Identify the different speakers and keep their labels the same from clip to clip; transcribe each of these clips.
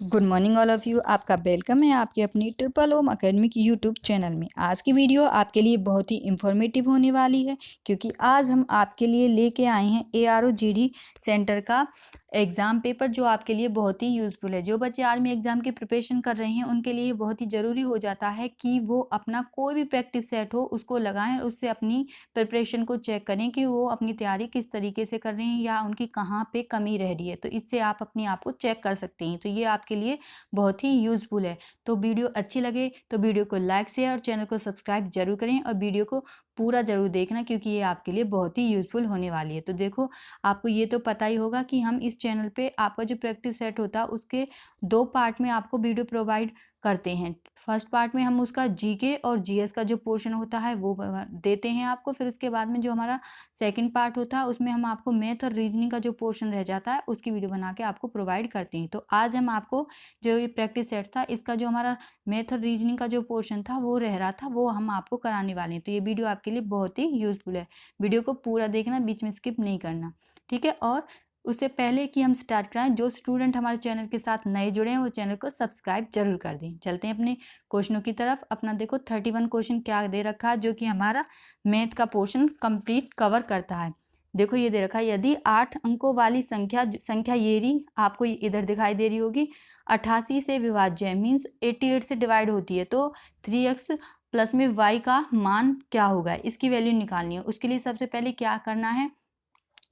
Speaker 1: Good morning all of you. आपका welcome है आपके अपनी triple home academic YouTube channel में। आज की वीडियो आपके लिए बहुत ही इंफॉर्मेटिव होने वाली है, क्योंकि आज हम आपके लिए लेके आए हैं ARO-GD सेंटर का एग्ज़ाम पेपर, जो आपके लिए बहुत ही यूज़फुल है। जो बच्चे आर्मी एग्ज़ाम की प्रिपरेशन कर रहे हैं उनके लिए बहुत ही ज़रूरी हो जाता है कि वो अपना कोई भी प्रैक्टिस सेट हो उसको लगाएं और उससे अपनी प्रिपरेशन को चेक करें कि वो अपनी तैयारी किस तरीके से कर रहे हैं या उनकी कहाँ पे कमी रह रही है। तो इससे आप अपने आप को चेक कर सकते हैं। तो ये आपके लिए बहुत ही यूज़फुल है। तो वीडियो अच्छी लगे तो वीडियो को लाइक शेयर और चैनल को सब्सक्राइब जरूर करें और वीडियो को पूरा ज़रूर देखना, क्योंकि ये आपके लिए बहुत ही यूज़फुल होने वाली है। तो देखो, आपको ये तो पता ही होगा कि हम इस चैनल पे आपका जो प्रैक्टिस सेट होता है उसके 2 पार्ट में आपको वीडियो प्रोवाइड करते हैं। फर्स्ट पार्ट में हम उसका जीके और जीएस का जो पोर्शन होता है वो देते हैं आपको। फिर उसके बाद में जो हमारा सेकंड पार्ट होता है उसमें हम आपको मैथ और रीजनिंग का जो पोर्शन रह जाता है उसकी वीडियो बना के आपको प्रोवाइड करते हैं। तो आज हम आपको जो ये प्रैक्टिस सेट था इसका जो हमारा मैथ और रीजनिंग का जो पोर्शन था वो रह रहा था, वो हम आपको कराने वाले हैं। तो ये वीडियो आपके लिए बहुत ही यूज़फुल है। वीडियो को पूरा देखना, बीच में स्किप नहीं करना, ठीक है। और उससे पहले कि हम स्टार्ट कराएं, जो स्टूडेंट हमारे चैनल के साथ नए जुड़े हैं वो चैनल को सब्सक्राइब जरूर कर दें। चलते हैं अपने क्वेश्चनों की तरफ। अपना देखो 31 क्वेश्चन क्या दे रखा है, जो कि हमारा मैथ का पोर्शन कंप्लीट कवर करता है। देखो ये दे रखा है, यदि 8 अंकों वाली संख्या ये रही, आपको इधर दिखाई दे रही होगी, 88 से विभाज्य है, मीन्स 88 से डिवाइड होती है, तो 3x प्लस में y का मान क्या होगा, इसकी वैल्यू निकालनी है। उसके लिए सबसे पहले क्या करना है,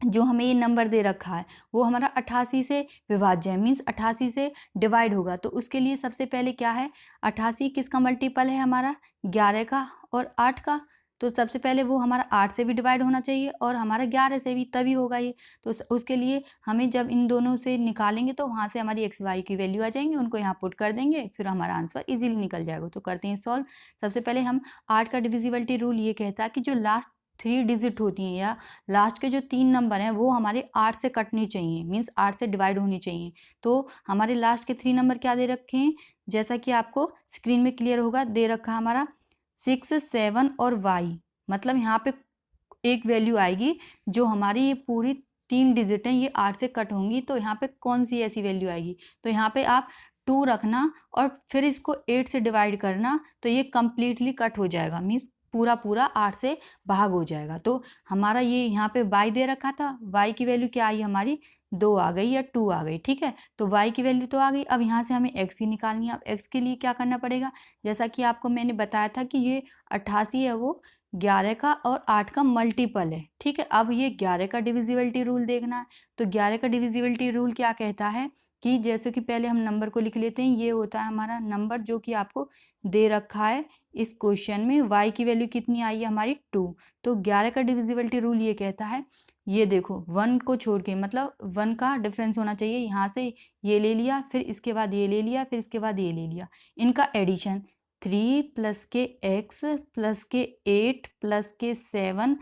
Speaker 1: जो हमें ये नंबर दे रखा है वो हमारा 88 से विभाज्य है, मीन्स 88 से डिवाइड होगा। तो उसके लिए सबसे पहले क्या है, 88 किसका मल्टीपल है, हमारा 11 का और 8 का। तो सबसे पहले वो हमारा 8 से भी डिवाइड होना चाहिए और हमारा 11 से भी, तभी होगा ये। तो उसके लिए हमें जब इन दोनों से निकालेंगे तो वहाँ से हमारी एक्स वाई की वैल्यू आ जाएंगी, उनको यहाँ पुट कर देंगे, फिर हमारा आंसर इजीली निकल जाएगा। तो करते हैं सॉल्व। सबसे पहले हम 8 का डिविजिबिलिटी रूल ये कहता है कि जो लास्ट 3 डिजिट होती हैं या लास्ट के जो 3 नंबर हैं वो हमारे 8 से कटनी चाहिए, मीन्स 8 से डिवाइड होनी चाहिए। तो हमारे लास्ट के 3 नंबर क्या दे रखे हैं, जैसा कि आपको स्क्रीन में क्लियर होगा, दे रखा हमारा 6, 7 और y। मतलब यहाँ पे एक वैल्यू आएगी जो हमारी ये पूरी 3 डिजिट हैं ये 8 से कट होंगी, तो यहाँ पे कौन सी ऐसी वैल्यू आएगी। तो यहाँ पे आप 2 रखना और फिर इसको 8 से डिवाइड करना, तो ये कंप्लीटली कट हो जाएगा, मीन्स पूरा 8 से भाग हो जाएगा। तो हमारा ये यहाँ पे y दे रखा था, y की वैल्यू क्या आई हमारी, 2 आ गई या 2 आ गई, ठीक है। तो y की वैल्यू तो आ गई। अब यहाँ से हमें x की निकालनी है। अब x के लिए क्या करना पड़ेगा, जैसा कि आपको मैंने बताया था कि ये 88 है, वो 11 का और 8 का मल्टीपल है, ठीक है। अब ये 11 का डिविजिबिलिटी रूल देखना है। तो 11 का डिविजिबिलिटी रूल क्या कहता है कि जैसे कि पहले हम नंबर को लिख लेते हैं, ये होता है हमारा नंबर जो कि आपको दे रखा है इस क्वेश्चन में। y की वैल्यू कितनी आई है हमारी, 2। तो 11 का डिविजिबिलिटी रूल ये कहता है, ये देखो 1 को छोड़ के, मतलब 1 का डिफरेंस होना चाहिए, यहाँ से ये ले लिया, फिर इसके बाद ये ले लिया, फिर इसके बाद ये ले लिया, इनका एडिशन 3 प्लस के x प्लस के 8 प्लस के 7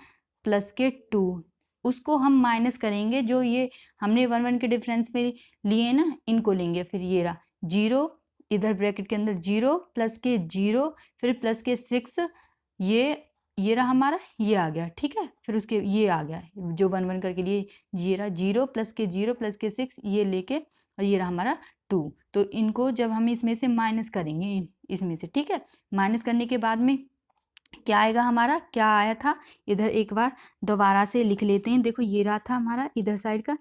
Speaker 1: प्लस के 2, उसको हम माइनस करेंगे, जो ये हमने 1 के डिफरेंस में लिए ना, इनको लेंगे। फिर ये रहा 0, इधर ब्रैकेट के अंदर 0 प्लस के 0, फिर प्लस के 6, ये रहा हमारा, ये आ गया, ठीक है। फिर उसके ये आ गया जो 1 करके लिए, ये रहा 0 प्लस के 0 प्लस के 6, ये लेके, और ये रहा हमारा 2। तो इनको जब हम इसमें से माइनस करेंगे, इसमें से, ठीक है, माइनस करने के बाद में क्या आएगा हमारा, क्या आया था, इधर एक बार दोबारा से लिख लेते हैं। देखो ये रहा था हमारा इधर साइड का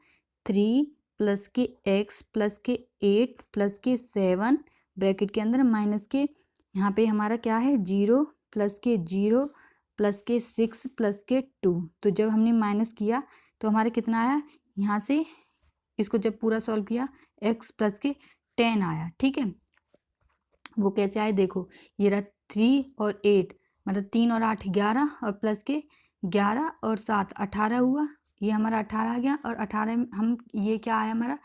Speaker 1: 3 प्लस के x प्लस के 8 प्लस के 7 ब्रैकेट के अंदर माइनस के, यहाँ पे हमारा क्या है 0 प्लस के 0 प्लस के 6 प्लस के 2। तो जब हमने माइनस किया तो हमारा कितना आया, यहाँ से इसको जब पूरा सॉल्व किया x प्लस के 10 आया, ठीक है। वो कैसे आए, देखो ये रहा 3 और 8, मतलब 3 और 8 11, और प्लस के 11 और 7 18 हुआ, ये हमारा 18 आ गया। और 18 में हम ये क्या आया हमारा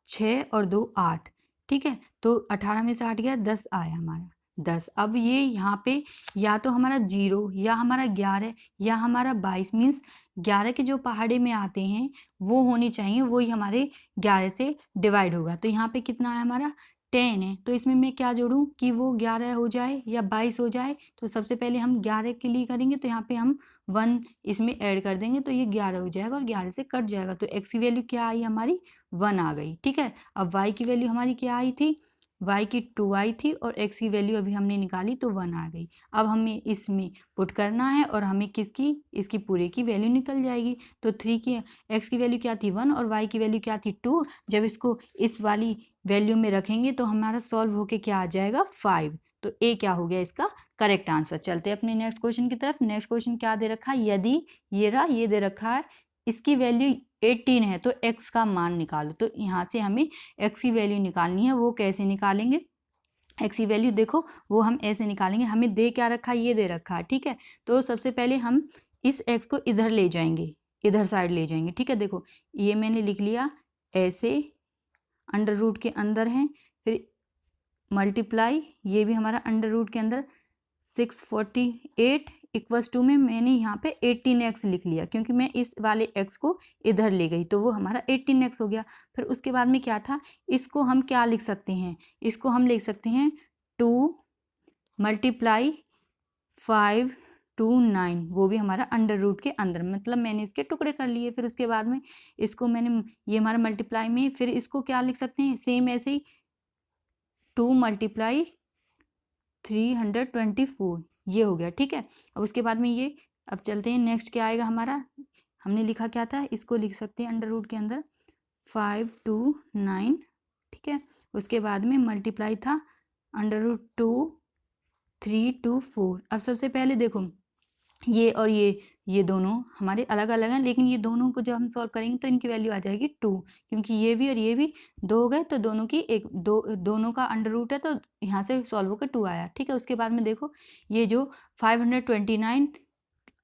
Speaker 1: 6 और 2 8, ठीक है। तो 18 में से 8 गया, 10 आया हमारा, 10। अब ये यहाँ पे या तो हमारा 0 या हमारा 11 या हमारा 22, मीन्स 11 के जो पहाड़े में आते हैं वो होनी चाहिए, वही हमारे 11 से डिवाइड होगा। तो यहाँ पे कितना है हमारा 10 है, तो इसमें मैं क्या जोड़ूं कि वो 11 हो जाए या 22 हो जाए। तो सबसे पहले हम 11 के लिए करेंगे, तो यहाँ पे हम 1 इसमें ऐड कर देंगे, तो ये 11 हो जाएगा और 11 से कट जाएगा। तो x की वैल्यू क्या आई हमारी, 1 आ गई, ठीक है। अब y की वैल्यू हमारी क्या आई थी, y की 2i थी और x की वैल्यू अभी हमने निकाली तो 1 आ गई। अब हमें इसमें पुट करना है और हमें किसकी, इसकी पूरे की वैल्यू निकल जाएगी। तो 3 की x की वैल्यू क्या थी 1 और y की वैल्यू क्या थी 2। जब इसको इस वाली वैल्यू में रखेंगे तो हमारा सॉल्व होके क्या आ जाएगा 5। तो ए क्या हो गया इसका करेक्ट आंसर। चलते हैं अपने नेक्स्ट क्वेश्चन की तरफ। नेक्स्ट क्वेश्चन क्या दे रखा है, यदि ये दे रखा है इसकी वैल्यू 18 है तो x का मान निकालो। तो यहाँ से हमें x की वैल्यू निकालनी है। वो कैसे निकालेंगे, x की वैल्यू देखो वो हम ऐसे निकालेंगे। हमें दे क्या रखा है, ये दे रखा है, ठीक है। तो सबसे पहले हम इस x को इधर ले जाएंगे, इधर साइड ले जाएंगे, ठीक है। देखो ये मैंने लिख लिया ऐसे, अंडर रूट के अंदर है, फिर मल्टीप्लाई, ये भी हमारा अंडर रूट के अंदर 648 इक्वल्स टू में मैंने यहाँ पे 18x लिख लिया क्योंकि मैं इस वाले x को इधर ले गई तो वो हमारा 18x हो गया। फिर उसके बाद में क्या था, इसको हम क्या लिख सकते हैं, इसको हम लिख सकते हैं 2 मल्टीप्लाई 5 2 9, वो भी हमारा अंडर रूट के अंदर, मतलब मैंने इसके टुकड़े कर लिए। फिर उसके बाद में इसको मैंने, ये हमारा मल्टीप्लाई में, फिर इसको क्या लिख सकते हैं सेम ऐसे ही 2 मल्टीप्लाई 324, ये हो गया, ठीक है। अब उसके बाद में ये, अब चलते हैं नेक्स्ट क्या आएगा हमारा, हमने लिखा क्या था, इसको लिख सकते हैं अंडर रूट के अंदर 5 2 9, ठीक है। उसके बाद में मल्टीप्लाई था अंडर रूट 2 3 2 4। अब सबसे पहले देखो ये और ये दोनों हमारे अलग अलग हैं, लेकिन ये दोनों को जब हम सॉल्व करेंगे तो इनकी वैल्यू आ जाएगी 2, क्योंकि ये भी और ये भी 2 हो गए तो दोनों की दोनों का अंडर रूट है तो यहाँ से सॉल्व होकर 2 आया, ठीक है। उसके बाद में देखो ये जो 529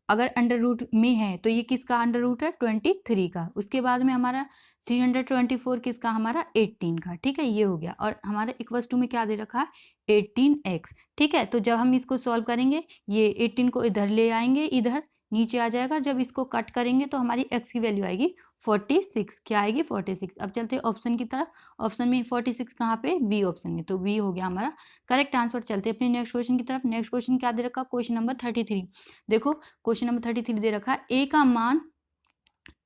Speaker 1: अगर अंडर रूट में है तो ये किसका अंडर रूट है 23 का। उसके बाद में हमारा 324 किसका, हमारा 18 का, ठीक है। ये हो गया और हमारा इक्वल्स टू में क्या दे रखा है 18x, ठीक है। तो जब हम इसको सॉल्व करेंगे ये 18 को इधर ले आएंगे, इधर नीचे आ जाएगा। जब इसको कट करेंगे तो हमारी x की वैल्यू आएगी 46, क्या आएगी 46। अब चलते हैं ऑप्शन की तरफ। ऑप्शन में 46 कहाँ पे, बी ऑप्शन में, तो बी हो गया हमारा करेक्ट आंसर। चलते हैं अपने नेक्स्ट क्वेश्चन की तरफ। नेक्स्ट क्वेश्चन क्या दे रखा, क्वेश्चन नंबर 33। देखो क्वेश्चन नंबर 33 दे रखा है a का मान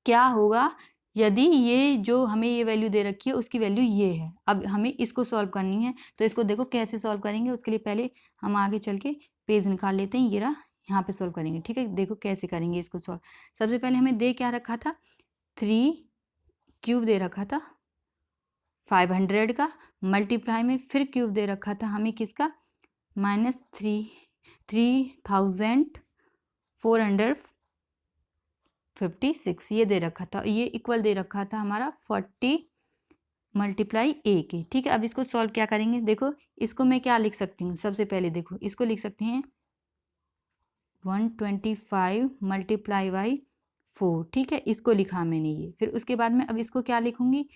Speaker 1: क्या होगा यदि ये जो हमें ये वैल्यू दे रखी है उसकी वैल्यू ये है। अब हमें इसको सॉल्व करनी है तो इसको देखो कैसे सॉल्व करेंगे। उसके लिए पहले हम आगे चल के पेज निकाल लेते हैं, ये रहा, यहाँ पे सॉल्व करेंगे, ठीक है। देखो कैसे करेंगे इसको सॉल्व। सबसे पहले हमें दे क्या रखा था 3³ दे रखा था 500 का, मल्टीप्लाई में फिर क्यूब दे रखा था हमें किसका -3456, ये दे रखा था। ये इक्वल दे रखा था हमारा 40 मल्टीप्लाई a के, ठीक है। अब इसको सॉल्व क्या करेंगे, देखो इसको मैं क्या लिख सकती हूँ, सबसे पहले देखो इसको लिख सकते हैं 125 मल्टीप्लाई बाई 4, ठीक है। इसको लिखा मैंने ये। फिर उसके बाद में अब इसको क्या लिखूंगी,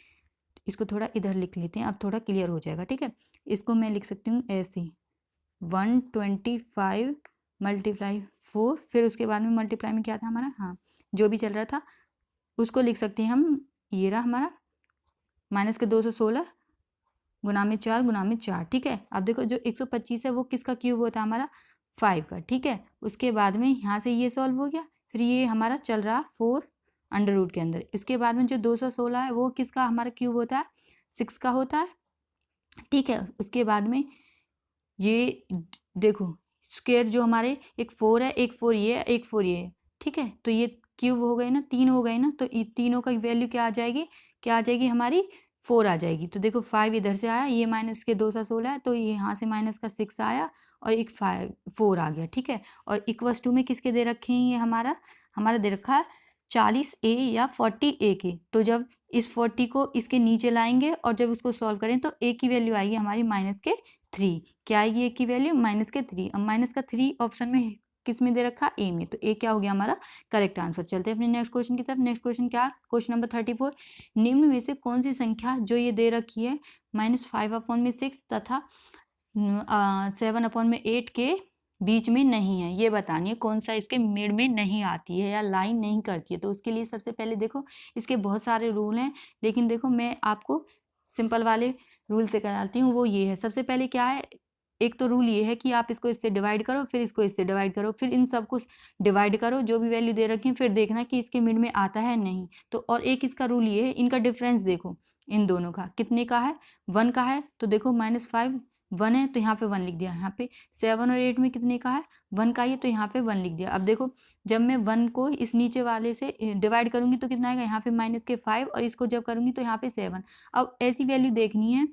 Speaker 1: इसको थोड़ा इधर लिख लेते हैं, अब थोड़ा क्लियर हो जाएगा, ठीक है। इसको मैं लिख सकती हूँ ऐसे 125 मल्टीप्लाई 4, फिर उसके बाद में मल्टीप्लाई में क्या था हमारा, हाँ जो भी चल रहा था उसको लिख सकते हैं हम, ये रहा हमारा माइनस के 216 गुना में 4 गुना में 4, ठीक है। अब देखो जो 125 है वो किसका क्यूब होता है, हमारा 5 का, ठीक है। उसके बाद में यहाँ से ये सॉल्व हो गया। फिर ये हमारा चल रहा 4 अंडर रूट के अंदर। इसके बाद में जो 216 है वो किसका हमारा क्यूब होता है 6 का होता है, ठीक है। उसके बाद में ये देखो स्क्वायर जो हमारे एक 4 है, एक 4 ये है, एक 4 ये है, ठीक है। तो ये क्यूब हो गए ना, 3 हो गए ना, तो ये तीनों का वैल्यू क्या आ जाएगी, क्या आ जाएगी हमारी 4 आ जाएगी। तो देखो 5 इधर से आया, ये माइनस के 216 है तो ये यहाँ से माइनस का 6 आया और एक 4 आ गया, ठीक है। और इक्वल्स टू में किसके दे रखे हैं, ये हमारा दे रखा है 40a या 40a के। तो जब इस 40 को इसके नीचे लाएंगे और जब उसको सॉल्व करें तो a की वैल्यू आएगी हमारी -3, क्या आएगी a की वैल्यू -3। अब -3 ऑप्शन में किस में दे रखा ए में, तो ए क्या हो गया हमारा करेक्ट आंसर। चलते हैं अपने नेक्स्ट क्वेश्चन की तरफ। नेक्स्ट क्वेश्चन क्या, क्वेश्चन नंबर 34, निम्न में से कौन सी संख्या जो ये दे रखी है -5/6 तथा 7/8 के बीच में नहीं है, ये बतानी है कौन सा इसके मिड में नहीं आती है या लाइन नहीं करती है। तो उसके लिए सबसे पहले देखो इसके बहुत सारे रूल हैं, लेकिन देखो मैं आपको सिंपल वाले रूल से कराती हूँ। वो ये है, सबसे पहले क्या है, एक तो रूल ये है कि आप इसको इससे डिवाइड करो, फिर इसको इससे डिवाइड करो, फिर इन सबको डिवाइड करो जो भी वैल्यू दे रखी है, फिर देखना कि इसके मिड में आता है नहीं। तो और एक इसका रूल ये है, इनका डिफरेंस देखो, इन दोनों का, कितने का है, 1 का है, तो देखो -5 1 है तो यहाँ पे 1 लिख दिया। यहाँ पे 7 और 8 में कितने का है, 1 का ही है तो यहाँ पे 1 लिख दिया। अब देखो जब मैं 1 को इस नीचे वाले से डिवाइड करूंगी तो कितना आएगा, यहाँ पे -5 और इसको जब करूंगी तो यहाँ पे 7। अब ऐसी वैल्यू देखनी है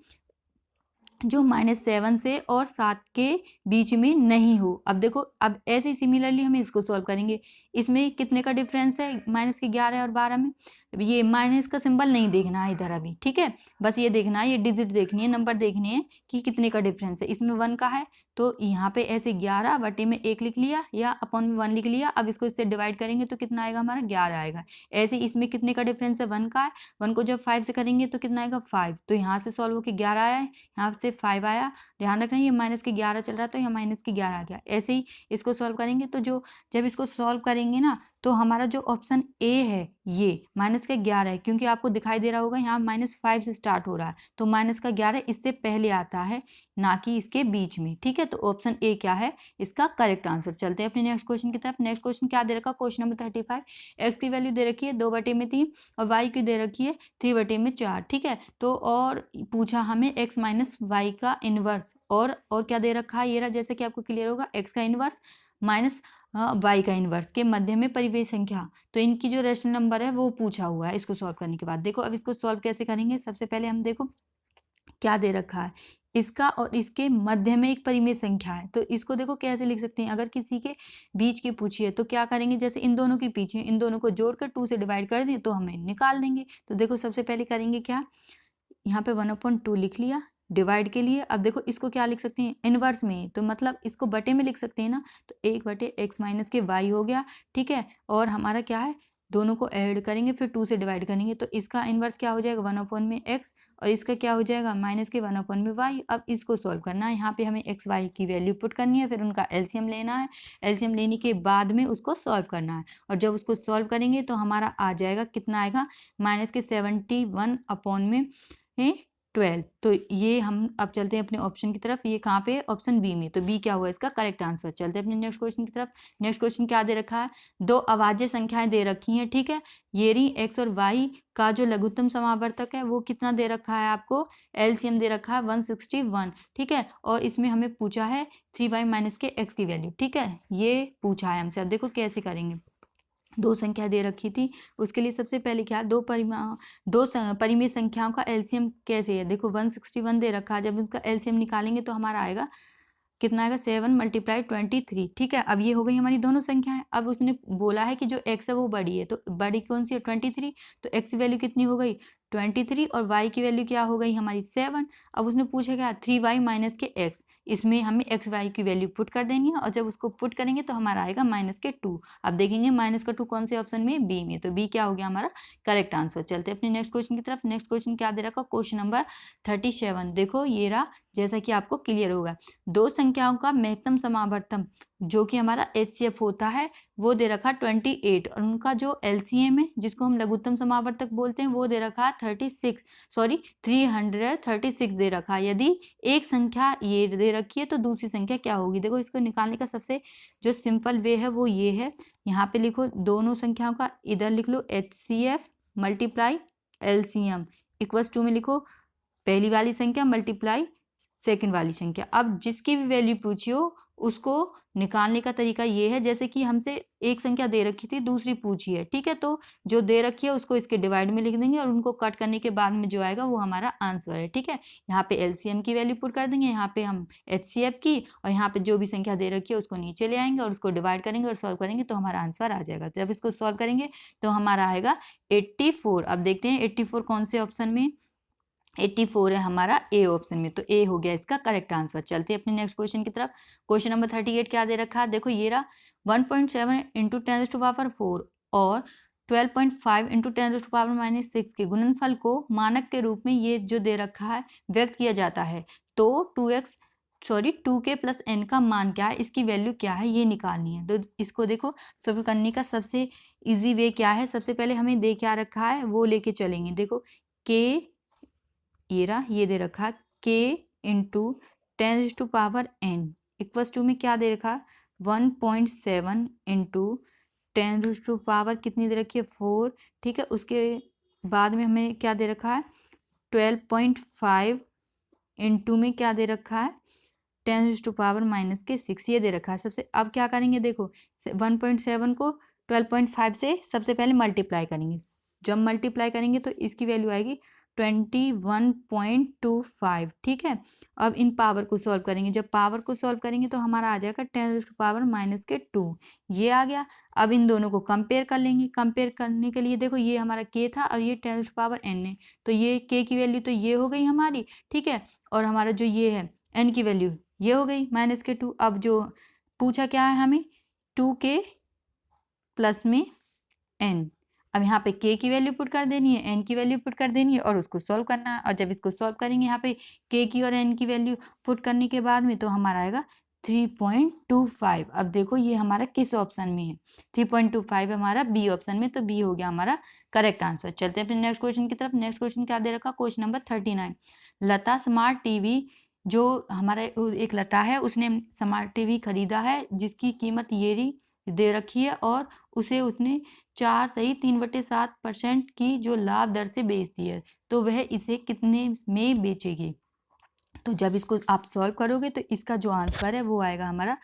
Speaker 1: जो -7 से और 7 के बीच में नहीं हो। अब देखो अब ऐसे ही सिमिलरली हमें इसको सॉल्व करेंगे। इसमें कितने का डिफरेंस है, -11 और 12 में। ये माइनस का सिंबल नहीं देखना है इधर अभी, ठीक है, बस ये देखना है, ये डिजिट देखनी है, नंबर देखने हैं कि कितने का डिफरेंस है। इसमें 1 का है तो यहाँ पे ऐसे 11 बटे में 1 लिख लिया या अपॉन में 1 लिख लिया। अब इसको इससे डिवाइड करेंगे तो कितना आएगा, हमारा 11 आएगा। ऐसे इसमें कितने का डिफरेंस है, 1 का है। 1 को जब 5 से करेंगे तो कितना आएगा, 5। तो यहाँ से सॉल्व होकर 11 आया है, यहाँ से 5 आया। ध्यान रखना ये -11 चल रहा था, यहाँ -11 आ गया। ऐसे ही इसको सॉल्व करेंगे तो जब इसको सॉल्व करेंगे ना तो हमारा जो ऑप्शन ए है ये -11 है, क्योंकि आपको दिखाई दे रहा होगा यहाँ -5 से स्टार्ट हो रहा है, तो -11 इससे पहले आता है, ना कि इसके बीच में, ठीक है। तो ऑप्शन ए क्या है इसका करेक्ट आंसर। चलते हैं अपने नेक्स्ट क्वेश्चन की तरफ। नेक्स्ट क्वेश्चन क्या दे रखा, क्वेश्चन नंबर 35। एक्स की वैल्यू दे रखी है 2/3 और वाई की दे रखी है 3/4, ठीक है। तो और पूछा हमें x माइनस वाई का इनवर्स, और क्या दे रखा है, ये रहा, जैसे कि आपको क्लियर होगा, x का इनवर्स माइनस वाई का इनवर्स के मध्य में परिवेश संख्या। तो इनकी जो रेशनल नंबर है वो पूछा हुआ है इसको सॉल्व करने के बाद। देखो अब इसको सॉल्व कैसे करेंगे, सबसे पहले हम देखो क्या दे रखा है, इसका और इसके मध्य में एक परिमेय संख्या है। तो इसको देखो कैसे लिख सकते हैं, अगर किसी के बीच की पूछी है तो क्या करेंगे, जैसे इन दोनों के पीछे, इन दोनों को जोड़कर 2 से डिवाइड कर दें तो हमें निकाल देंगे। तो देखो सबसे पहले करेंगे क्या, यहाँ पे 1/2 लिख लिया डिवाइड के लिए। अब देखो इसको क्या लिख सकते हैं, इनवर्स में, तो मतलब इसको बटे में लिख सकते हैं ना, तो 1/x माइनस के y हो गया, ठीक है। और हमारा क्या है, दोनों को ऐड करेंगे फिर 2 से डिवाइड करेंगे, तो इसका इनवर्स क्या हो जाएगा, 1/x, और इसका क्या हो जाएगा, माइनस के 1/y। अब इसको सॉल्व करना है, यहाँ पे हमें x y की वैल्यू पुट करनी है, फिर उनका एलसीएम लेना है, एलसीएम लेने के बाद में उसको सॉल्व करना है। और जब उसको सॉल्व करेंगे तो हमारा आ जाएगा, कितना आएगा, -71/12। तो ये हम अब चलते हैं अपने ऑप्शन की तरफ, ये कहाँ पे, ऑप्शन बी में, तो बी क्या हुआ इसका करेक्ट आंसर। चलते हैं अपने नेक्स्ट क्वेश्चन की तरफ। नेक्स्ट क्वेश्चन क्या दे रखा है, 2 अभाज्य संख्याएं दे रखी हैं, ठीक है। ये रही x और y का जो लघुत्तम समावर्तक है वो कितना दे रखा है, आपको एलसीएम दे रखा है 161, ठीक है। और इसमें हमें पूछा है 3y माइनस के x की वैल्यू, ठीक है, ये पूछा है हमसे। अब देखो कैसे करेंगे, 2 संख्या दे रखी थी, उसके लिए सबसे पहले क्या, दो परिमेय संख्याओं का एलसीएम कैसे है, देखो 161 दे रखा है, जब उसका एलसीएम निकालेंगे तो हमारा आएगा, कितना आएगा, 7 × 23, ठीक है। अब ये हो गई हमारी दोनों संख्याएं। अब उसने बोला है कि जो x है वो बड़ी है, तो बड़ी कौन सी है, 23, तो x की वैल्यू कितनी हो गई, 23, और y की वैल्यू क्या हो गई हमारी, 7। अब उसने पूछा क्या, 3y माइनस के x, इसमें हमें x y की वैल्यू पुट कर देनी है, और जब उसको पुट करेंगे तो हमारा आएगा -2। अब देखेंगे -2 कौन से ऑप्शन में, बी में, तो बी क्या हो गया हमारा करेक्ट आंसर। चलते हैं अपने नेक्स्ट क्वेश्चन की तरफ। नेक्स्ट क्वेश्चन क्या दे रखा, क्वेश्चन नंबर 37। देखो ये रहा, जैसा कि आपको क्लियर होगा, 2 संख्याओं का महत्तम समावर्तन जो कि हमारा HCF होता है वो दे रखा 28, और उनका जो एलसीएम है जिसको हम लघुत्तम समावर्तक बोलते हैं वो दे रखा 336 दे रखा। यदि एक संख्या ये दे रखी है तो दूसरी संख्या क्या होगी, देखो इसको निकालने का सबसे जो सिंपल वे है वो ये है, यहाँ पे लिखो दोनों संख्याओं का, इधर लिख लो HCF multiply LCM equals to में लिखो पहली वाली संख्या मल्टीप्लाई सेकंड वाली संख्या। अब जिसकी भी वैल्यू पूछी हो उसको निकालने का तरीका ये है, जैसे कि हमसे एक संख्या दे रखी थी, दूसरी पूछी है, ठीक है, तो जो दे रखी है उसको इसके डिवाइड में लिख देंगे और उनको कट करने के बाद में जो आएगा वो हमारा आंसर है, ठीक है। यहाँ पे एलसीएम की वैल्यू पुट कर देंगे, यहाँ पे हम एचसीएफ की, और यहाँ पे जो भी संख्या दे रखी है उसको नीचे ले आएंगे और उसको डिवाइड करेंगे और सॉल्व करेंगे तो हमारा आंसर आ जाएगा। जब इसको सॉल्व करेंगे तो हमारा आएगा 84। अब देखते हैं 84 कौन से ऑप्शन में, 84 है हमारा ए ऑप्शन में, तो ए हो गया इसका करेक्ट आंसर। चलते हैं अपने नेक्स्ट क्वेश्चन की तरफ। क्वेश्चन नंबर 38 क्या दे रखा है, देखो ये रहा 1.7 × 10⁴ और 12.5 × 10⁻⁻6 के गुणनफल को मानक के रूप में ये जो दे रखा है व्यक्त किया जाता है, तो 2k + n का मान क्या है, इसकी वैल्यू क्या है, ये निकालनी है। तो इसको देखो सॉल्व करने का सबसे इजी वे क्या है, सबसे पहले हमें दे क्या रखा है वो लेके चलेंगे। देखो k ये रहा, ये दे रखा k × 10⁻n इक्वल्स टू में क्या दे रखा 1.7 × 10⁻, कितनी दे रखी है 4, ठीक है। उसके बाद में हमें क्या दे रखा है 12.5 इंटू में क्या दे रखा है 10⁻⁻6 ये दे रखा है। सबसे अब क्या करेंगे देखो 1.7 को 12.5 से सबसे पहले मल्टीप्लाई करेंगे। जब मल्टीप्लाई करेंगे तो इसकी वैल्यू आएगी 21.25। ठीक है, अब इन पावर को सॉल्व करेंगे। जब पावर को सॉल्व करेंगे तो हमारा आ जाएगा 10⁻⁻2 ये आ गया। अब इन दोनों को कंपेयर कर लेंगे। कंपेयर करने के लिए देखो ये हमारा k था और ये 10⁻n है, तो ये k की वैल्यू तो ये हो गई हमारी। ठीक है, और हमारा जो ये है n की वैल्यू ये हो गई -2। अब जो पूछा क्या है हमें 2k प्लस में n। अब यहाँ पे k की वैल्यू पुट कर देनी है, n की वैल्यू पुट कर देनी है और उसको सॉल्व करना है। और जब इसको सॉल्व करेंगे यहाँ पे k की और n की वैल्यू पुट करने के बाद में तो हमारा आएगा 3.25। अब देखो ये हमारा किस ऑप्शन में है 3.25 हमारा बी ऑप्शन में, तो बी हो गया हमारा करेक्ट आंसर। चलते हैं फिर नेक्स्ट क्वेश्चन की तरफ। नेक्स्ट क्वेश्चन क्या दे रखा क्वेश्चन नंबर 39। लता स्मार्ट टीवी, जो हमारा एक लता है उसने स्मार्ट टीवी खरीदा है जिसकी कीमत ये दे रखी है और उसे उसने 4.3/7% की जो लाभ दर से बेच दी है, तो वह इसे कितने में बेचेगी। तो जब इसको आप सॉल्व करोगे तो इसका जो आंसर है वो आएगा हमारा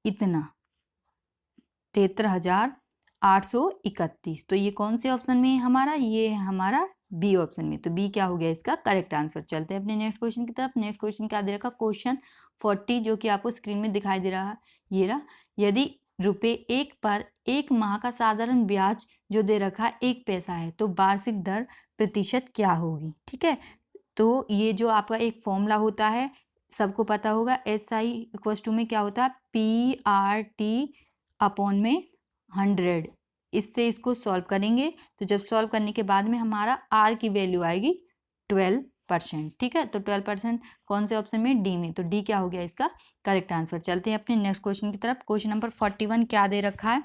Speaker 1: इतना 73,831। तो ये कौन से ऑप्शन में है हमारा, ये है हमारा बी ऑप्शन में। तो बी क्या हो गया इसका करेक्ट आंसर। चलते हैं अपने नेक्स्ट क्वेश्चन की तरफ। नेक्स्ट क्वेश्चन क्या दे रखा क्वेश्चन 40 जो कि आपको स्क्रीन में दिखाई दे रहा है ये रहा। यदि ₹1 पर 1 माह का साधारण ब्याज जो दे रखा है 1 पैसा है तो वार्षिक दर प्रतिशत क्या होगी। ठीक है, तो ये जो आपका एक फॉर्मूला होता है सबको पता होगा, SI में क्या होता है PRT अपॉन में 100। इससे इसको सॉल्व करेंगे तो जब सॉल्व करने के बाद में हमारा R की वैल्यू आएगी 12%। ठीक है, तो 12% कौन से ऑप्शन में डी में, तो डी क्या हो गया इसका करेक्ट आंसर। चलते हैं अपने नेक्स्ट क्वेश्चन की तरफ। क्वेश्चन नंबर 41 क्या दे रखा है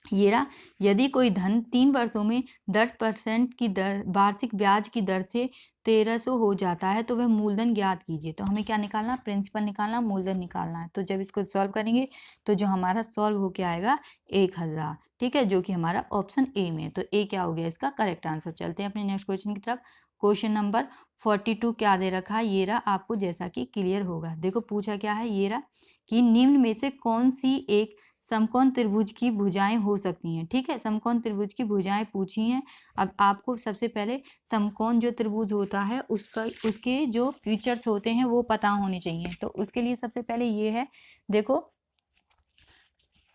Speaker 1: ये रहा। यदि कोई धन 3 वर्षों में 10% की दर वार्षिक ब्याज की दर से 1300 हो जाता है तो वह मूलधन ज्ञात कीजिए। तो हमें क्या निकालना, प्रिंसिपल निकालना, मूलधन निकालना है। तो जब इसको सॉल्व करेंगे तो जो हमारा सॉल्व होके आएगा 1000। ठीक है, जो कि हमारा ऑप्शन ए में है, तो ए क्या हो गया इसका करेक्ट आंसर। चलते हैं अपने नेक्स्ट क्वेश्चन की तरफ। क्वेश्चन नंबर 42 क्या दे रखा है ये रहा, आपको जैसा कि क्लियर होगा। देखो पूछा क्या है ये रहा कि निम्न में से कौन सी एक समकोण त्रिभुज की भुजाएं हो सकती हैं। ठीक है, समकोण त्रिभुज की भुजाएं पूछी हैं। अब आपको सबसे पहले समकोण जो त्रिभुज होता है उसके जो फीचर्स होते हैं वो पता होने चाहिए। तो उसके लिए सबसे पहले ये है, देखो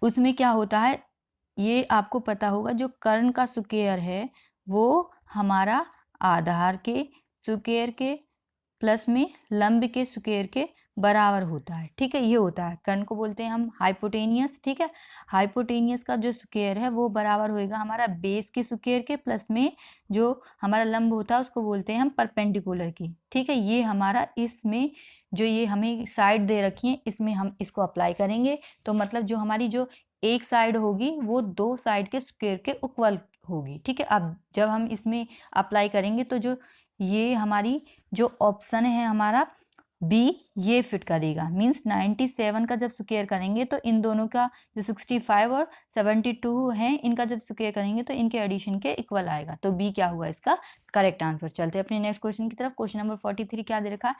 Speaker 1: उसमें क्या होता है ये आपको पता होगा, जो कर्ण का स्क्वायर है वो हमारा आधार के स्क्वायर के प्लस में लंब के स्क्वायर के बराबर होता है। ठीक है, ये होता है, कर्ण को बोलते हैं हम हाइपोटेनियस। ठीक है, हाइपोटेनियस का जो स्क्वायर है वो बराबर होएगा हमारा बेस के स्क्वायर के प्लस में जो हमारा लंब होता है उसको बोलते हैं हम परपेंडिकुलर की। ठीक है, ये हमारा इसमें जो ये हमें साइड दे रखी है इसमें हम इसको अप्लाई करेंगे तो मतलब जो हमारी जो एक साइड होगी वो 2 साइड के स्क्वायर के इक्वल होगी। ठीक है, अब जब हम इसमें अप्लाई करेंगे तो जो ये हमारी जो ऑप्शन है हमारा बी ये फिट करेगा। मीन्स 97 का जब स्क्वायर करेंगे तो इन दोनों का जो 65 और 72 है इनका जब स्क्वायर करेंगे तो इनके एडिशन के इक्वल आएगा। तो बी क्या हुआ इसका करेक्ट आंसर। चलते हैं अपने नेक्स्ट क्वेश्चन की तरफ। क्वेश्चन नंबर 43 क्या दे रखा है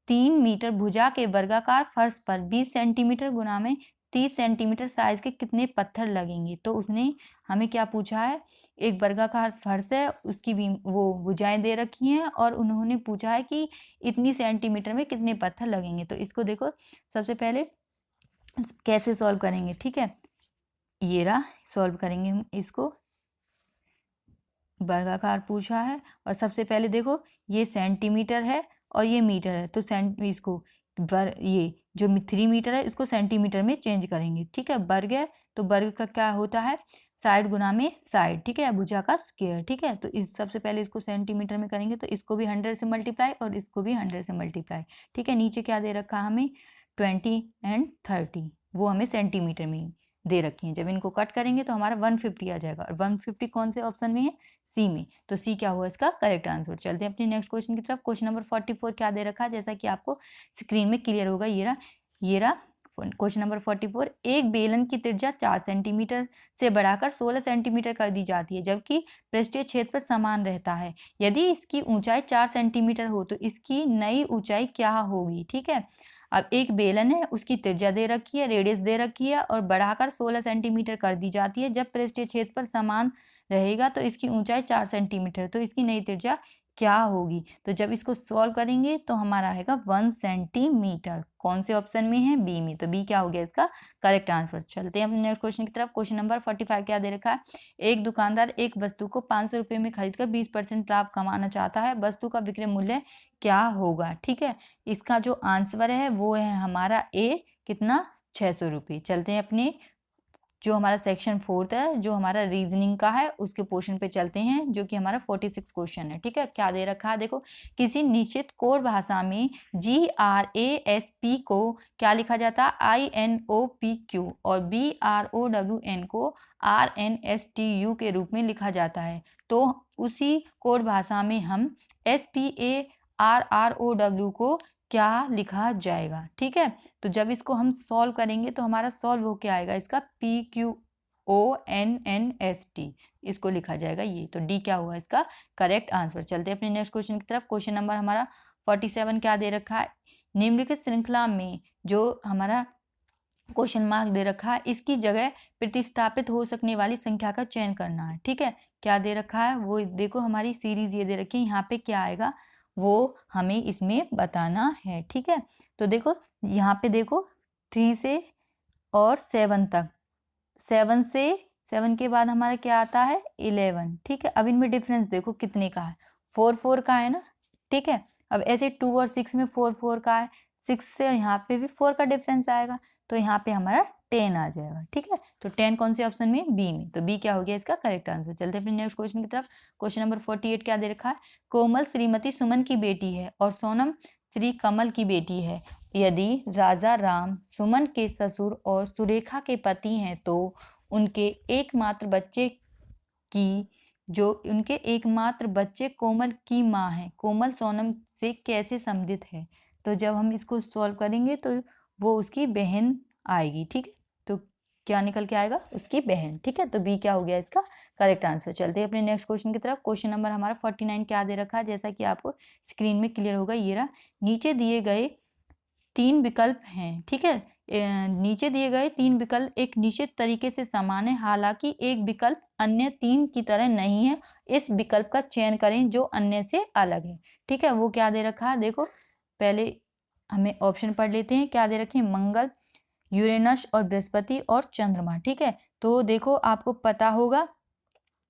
Speaker 1: 3 मीटर भुजा के वर्गाकार फर्श पर 20 सेंटीमीटर गुना में 30 सेंटीमीटर साइज के कितने पत्थर लगेंगे। तो उसने हमें क्या पूछा है, एक वर्गाकार फर्श है उसकी भी वो भुजाएं दे रखी हैं और उन्होंने पूछा है कि इतनी सेंटीमीटर में कितने पत्थर लगेंगे। तो इसको देखो सबसे पहले कैसे सॉल्व करेंगे। ठीक है, ये रहा सॉल्व करेंगे हम इसको, वर्गाकार पूछा है और सबसे पहले देखो ये सेंटीमीटर है और ये मीटर है तो इसको ये जो 3 मीटर है इसको सेंटीमीटर में चेंज करेंगे। ठीक है, वर्ग है तो वर्ग का क्या होता है साइड गुना में साइड। ठीक है, भुजा का स्क्वायर। ठीक है, तो इस सबसे पहले इसको सेंटीमीटर में करेंगे तो इसको भी 100 से मल्टीप्लाई और इसको भी 100 से मल्टीप्लाई। ठीक है, नीचे क्या दे रखा हमें 20 एंड 30 वो हमें सेंटीमीटर में दे रखी हैं। जब इनको कट करेंगे तो हमारा 150 आ जाएगा और 150 कौन से ऑप्शन में है सी में, तो सी क्या हुआ इसका करेक्ट आंसर। चलते हैं अपने नेक्स्ट क्वेश्चन की तरफ। क्वेश्चन नंबर 44 क्या दे रखा है जैसा कि आपको स्क्रीन में क्लियर होगा ये रहा क्वेश्चन नंबर 44, एक बेलन की त्रिज्या 4 सेंटीमीटर से बढ़ाकर 16 सेंटीमीटर कर दी जाती है जबकि पृष्ठीय क्षेत्रफल समान रहता है। यदि इसकी ऊंचाई 4 सेंटीमीटर हो तो इसकी नई ऊंचाई क्या होगी। ठीक है, अब एक बेलन है, उसकी त्रिज्या दे रखी है, रेडियस दे रखी है और बढ़ाकर 16 सेंटीमीटर कर दी जाती है। जब पृष्ठीय क्षेत्रफल समान रहेगा तो इसकी ऊंचाई 4 सेंटीमीटर, तो इसकी नई त्रिज्या क्या होगी। तो जब इसको सॉल्व करेंगे तो हमारा आएगा 1 सेंटीमीटर। कौन से ऑप्शन में है, बी में, तो बी क्या हो गया इसका करेक्ट आंसर। चलते हैं अपने नेक्स्ट क्वेश्चन की तरफ। क्वेश्चन नंबर 45 क्या दे रखा है, एक दुकानदार एक वस्तु को 500 रुपये में खरीदकर 20% लाभ कमाना चाहता है, वस्तु का विक्रय मूल्य क्या होगा। ठीक है, इसका जो आंसर है वो है हमारा ए, कितना, 600 रुपये। चलते हैं अपने जो हमारा सेक्शन 4 है, जो हमारा रीजनिंग का है, उसके पोर्शन पे चलते हैं, जो कि हमारा 46 क्वेश्चन है। ठीक है, क्या दे रखा है, देखो, किसी निश्चित कोड भाषा में GRASP को क्या लिखा जाता है, INOPQ, और BROWN को RNSTU के रूप में लिखा जाता है। तो उसी कोड भाषा में हम SPARROW को क्या लिखा जाएगा। ठीक है, तो जब इसको हम सॉल्व करेंगे तो हमारा सॉल्व हो क्या आएगा, इसका PQONNST, इसको लिखा जाएगा ये। तो डी क्या हुआ इसका करेक्ट आंसर। चलते हैं अपने नेक्स्ट क्वेश्चन की तरफ। क्वेश्चन नंबर हमारा 47 क्या दे रखा है, निम्नलिखित श्रृंखला में जो हमारा क्वेश्चन मार्क दे रखा है, इसकी जगह प्रतिस्थापित हो सकने वाली संख्या का चयन करना है। ठीक है, क्या दे रखा है वो देखो, हमारी सीरीज ये दे रखी है, यहाँ पे क्या आएगा वो हमें इसमें बताना है। ठीक है, तो देखो यहाँ पे देखो 3 से और 7 तक, 7 से 7 के बाद हमारा क्या आता है 11। ठीक है, अब इनमें डिफरेंस देखो कितने का है, 4 का है ना। ठीक है, अब ऐसे 2 और 6 में 4 का है, 6 से यहाँ पे भी 4 का डिफरेंस आएगा, तो यहाँ पे हमारा 10 आ जाएगा। ठीक है, तो 10 कौन से ऑप्शन में, बी में, तो बी क्या हो गया इसका करेक्ट आंसर। चलते हैं अपने नेक्स्ट क्वेश्चन की तरफ। क्वेश्चन नंबर 48 क्या दे रखा है, कोमल श्रीमती सुमन की बेटी है और सोनम श्री कमल की बेटी है। यदि राजा राम सुमन के ससुर और सुरेखा के पति हैं तो उनके एकमात्र बच्चे कोमल की माँ है, कोमल सोनम से कैसे संबंधित है। तो जब हम इसको सॉल्व करेंगे तो वो उसकी बहन आएगी। ठीक है, तो क्या निकल के आएगा, उसकी बहन। ठीक है, तो बी क्या हो गया इसका करेक्ट आंसर। चलते हैं अपने नेक्स्ट क्वेश्चन की तरफ। क्वेश्चन नंबर हमारा 49 क्या दे रखा है, जैसा कि आपको स्क्रीन में क्लियर होगा, ये रहा, नीचे दिए गए 3 विकल्प हैं। ठीक है, नीचे दिए गए 3 विकल्प एक निश्चित तरीके से समान है, हालांकि एक विकल्प अन्य 3 की तरह नहीं है। इस विकल्प का चयन करें जो अन्य से अलग है। ठीक है, वो क्या दे रखा है, देखो पहले हमें ऑप्शन पढ़ लेते हैं। क्या दे रखे हैं, मंगल, यूरेनस और बृहस्पति और चंद्रमा। ठीक है, तो देखो आपको पता होगा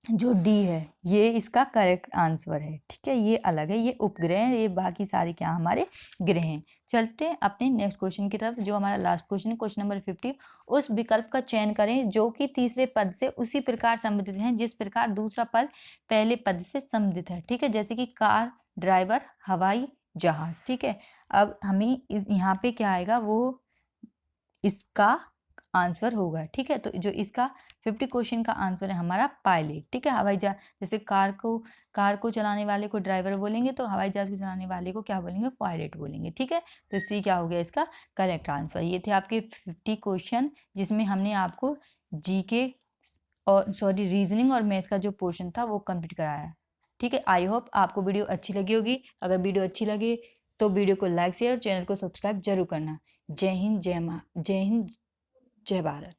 Speaker 1: जो डी है ये इसका करेक्ट आंसर है। ठीक है, ये अलग है, ये उपग्रह है, ये बाकी सारे क्या हमारे ग्रह हैं। चलते हैं अपने नेक्स्ट क्वेश्चन की तरफ, जो हमारा लास्ट क्वेश्चन है, क्वेश्चन नंबर 50। उस विकल्प का चयन करें जो कि तीसरे पद से उसी प्रकार संबंधित है जिस प्रकार दूसरा पद पहले पद से संबंधित है। ठीक है, जैसे कि कार, ड्राइवर, हवाई जहाज। ठीक है, अब हमें इस यहाँ पे क्या आएगा वो इसका आंसर होगा। ठीक है, तो जो इसका 50 क्वेश्चन का आंसर है हमारा पायलट। ठीक है, हवाई जहाज, जैसे कार को चलाने वाले को ड्राइवर बोलेंगे तो हवाई जहाज को चलाने वाले को क्या बोलेंगे, पायलट बोलेंगे। ठीक है, तो सी क्या हो गया इसका करेक्ट आंसर। ये थे आपके 50 क्वेश्चन जिसमें हमने आपको जीके और रीजनिंग और मैथ का जो पोर्शन था वो कंप्लीट कराया। ठीक है, आई होप आपको वीडियो अच्छी लगी होगी। अगर वीडियो अच्छी लगे तो वीडियो को लाइक शेयर और चैनल को सब्सक्राइब जरूर करना। जय हिंद, जय भारत।